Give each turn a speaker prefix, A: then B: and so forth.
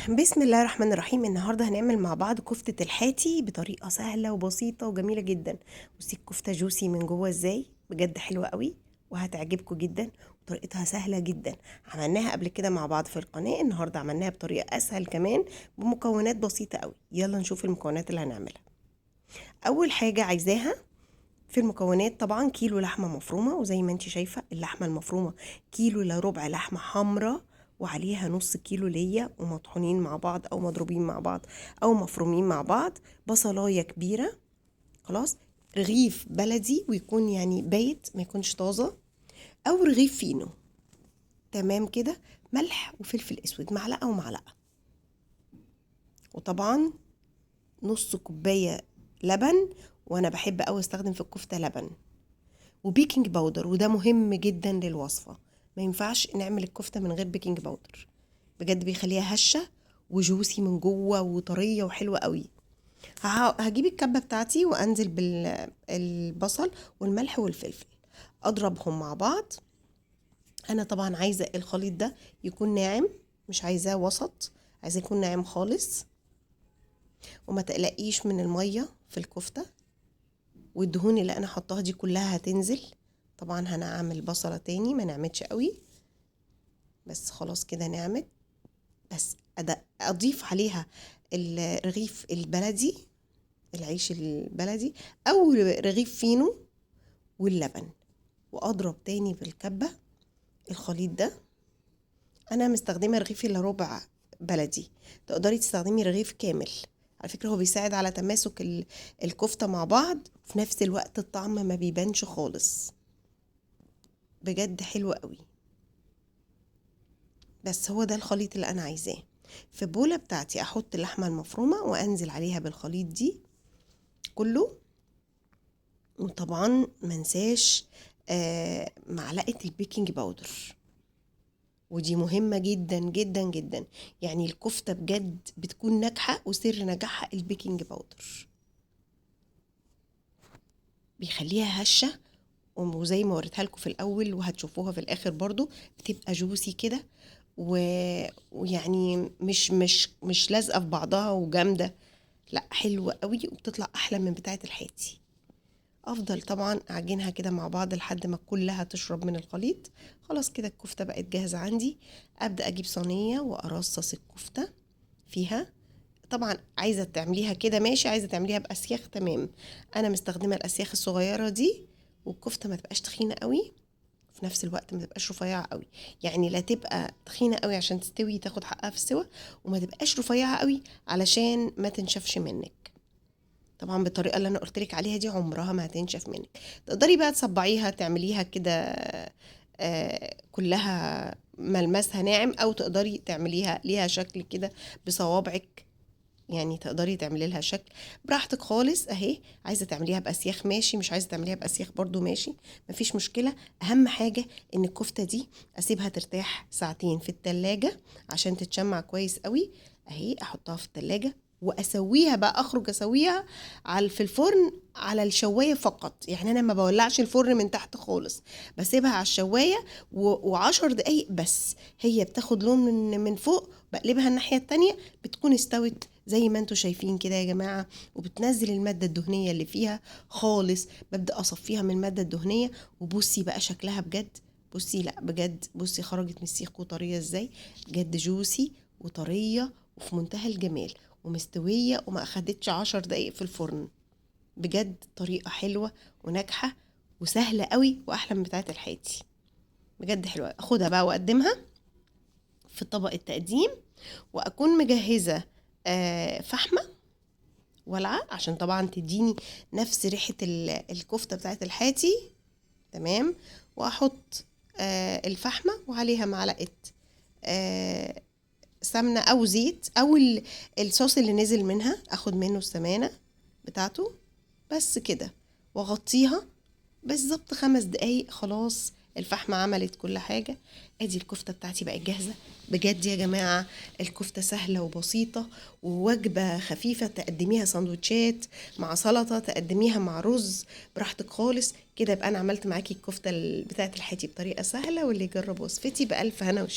A: بسم الله الرحمن الرحيم. النهارده هنعمل مع بعض كفتة الحاتي بطريقة سهلة وبسيطة وجميلة جدا. بصي الكفتة جوسي من جوه ازاي، بجد حلوة قوي وهتعجبكم جدا وطريقتها سهلة جدا. عملناها قبل كده مع بعض في القناة، النهارده عملناها بطريقة اسهل كمان بمكونات بسيطة قوي. يلا نشوف المكونات اللي هنعملها. اول حاجة عايزاها في المكونات طبعا كيلو لحمة مفرومة، وزي ما انت شايفة اللحمة المفرومة كيلو الا ربع لحمة حمراء، وعليها نص كيلو ليا ومطحونين مع بعض او مضروبين مع بعض او مفرومين مع بعض. بصلاية كبيرة خلاص، رغيف بلدي ويكون يعني بايت ما يكونش طازة، او رغيف فينو تمام كده. ملح وفلفل اسود معلقة ومعلقة، وطبعا نص كوباية لبن، وانا بحب اوي استخدم في الكفتة لبن، وبيكنج باودر، وده مهم جدا للوصفة. ما ينفعش نعمل الكفتة من غير بيكنج باودر، بجد بيخليها هشة وجوسي من جوه وطرية وحلوة قوي. هجيب الكبة بتاعتي وانزل بالبصل والملح والفلفل، اضربهم مع بعض. انا طبعا عايزة الخليط ده يكون ناعم، مش عايزاه وسط، عايزاه يكون ناعم خالص. وما تقلقيش من المية في الكفتة، والدهون اللي انا حطاها دي كلها هتنزل. طبعا هنعمل بصلة تاني، ما نعمتش قوي، بس خلاص كده نعمت. بس اضيف عليها الرغيف البلدي، العيش البلدي او رغيف فينو واللبن، واضرب تاني بالكبة الخليط ده. انا مستخدمة رغيف الا ربع بلدي، تقدري تستخدمي رغيف كامل. على فكرة هو بيساعد على تماسك الكفتة مع بعض، وفي نفس الوقت الطعم ما بيبانش خالص، بجد حلو قوي. بس هو ده الخليط اللي انا عايزاه. في بولة بتاعتي احط اللحمة المفرومة وانزل عليها بالخليط دي كله. وطبعا منساش معلقة البيكنج باودر، ودي مهمة جدا جدا جدا. يعني الكفتة بجد بتكون ناجحة، وسر نجاحها البيكنج باودر، بيخليها هشة. وزي ما وريتها لكم في الاول وهتشوفوها في الاخر برضو، بتبقى جوسي كده ويعني مش لازقه في بعضها وجامده، لا حلوه قوي وبتطلع احلى من بتاعه الحاتي. افضل طبعا اعجنها كده مع بعض لحد ما كلها تشرب من الخليط. خلاص كده الكفته بقت جاهزه عندي. ابدا اجيب صينيه وارصص الكفته فيها. طبعا عايزه تعمليها كده ماشي، عايزه تعمليها باسياخ تمام. انا مستخدمه الاسياخ الصغيره دي، والكفته ما تبقاش تخينه قوي، في نفس الوقت ما تبقاش رفيعه قوي. يعني لا تبقى تخينه قوي عشان تستوي تاخد حقها في السوا، وما تبقاش رفيعه قوي علشان ما تنشفش منك. طبعا بالطريقه اللي انا قلت لك عليها دي عمرها ما هتنشف منك. تقدري بقى تصبعيها تعمليها كده كلها ملمسها ناعم، او تقدري تعمليها ليها شكل كده بصوابعك، يعني تقدري تعملي لها شكل براحتك خالص اهي. عايزه تعمليها باسياخ ماشي، مش عايزه تعمليها باسياخ برضو ماشي، مفيش مشكله. اهم حاجه ان الكفته دي اسيبها ترتاح ساعتين في التلاجة عشان تتشمع كويس قوي. اهي احطها في التلاجة واسويها بقى، اخرج اسويها في الفرن على الشوايه فقط. يعني انا ما بولعش الفرن من تحت خالص، بسيبها على الشوايه وعشر دقايق بس. هي بتاخد لون من فوق، بقلبها الناحيه التانية بتكون استوت زي ما انتوا شايفين كده يا جماعة. وبتنزل المادة الدهنية اللي فيها خالص، ببدأ أصفيها من المادة الدهنية. وبصي بقى شكلها بجد، بصي لا بجد، بصي خرجت من السيخ وطرية ازاي، بجد جوسي وطرية وفي منتهى الجمال ومستوية، وما أخدتش 10 دقايق في الفرن. بجد طريقة حلوة وناجحة وسهلة قوي، وأحلى من بتاعة الحاتي. بجد حلوة. أخدها بقى وأقدمها في طبق التقديم، وأكون مجهزة فحمة ولعة عشان طبعا تديني نفس ريحة الكفتة بتاعت الحاتي تمام. واحط الفحمة وعليها معلقة سمنة او زيت، او الصوص اللي نزل منها اخد منه السمانة بتاعته بس كده، واغطيها بالظبط 5 دقايق. خلاص الفحمة عملت كل حاجة. ادي الكفتة بتاعتي بقت جاهزة. بجد يا جماعة الكفتة سهلة وبسيطة ووجبة خفيفة، تقدميها سندوتشات مع سلطة، تقدميها مع رز، براحتك خالص كده. يبقى انا عملت معاكي الكفتة بتاعت الحاتي بطريقة سهلة، واللي يجرب وصفتي بألف هنا وشفا.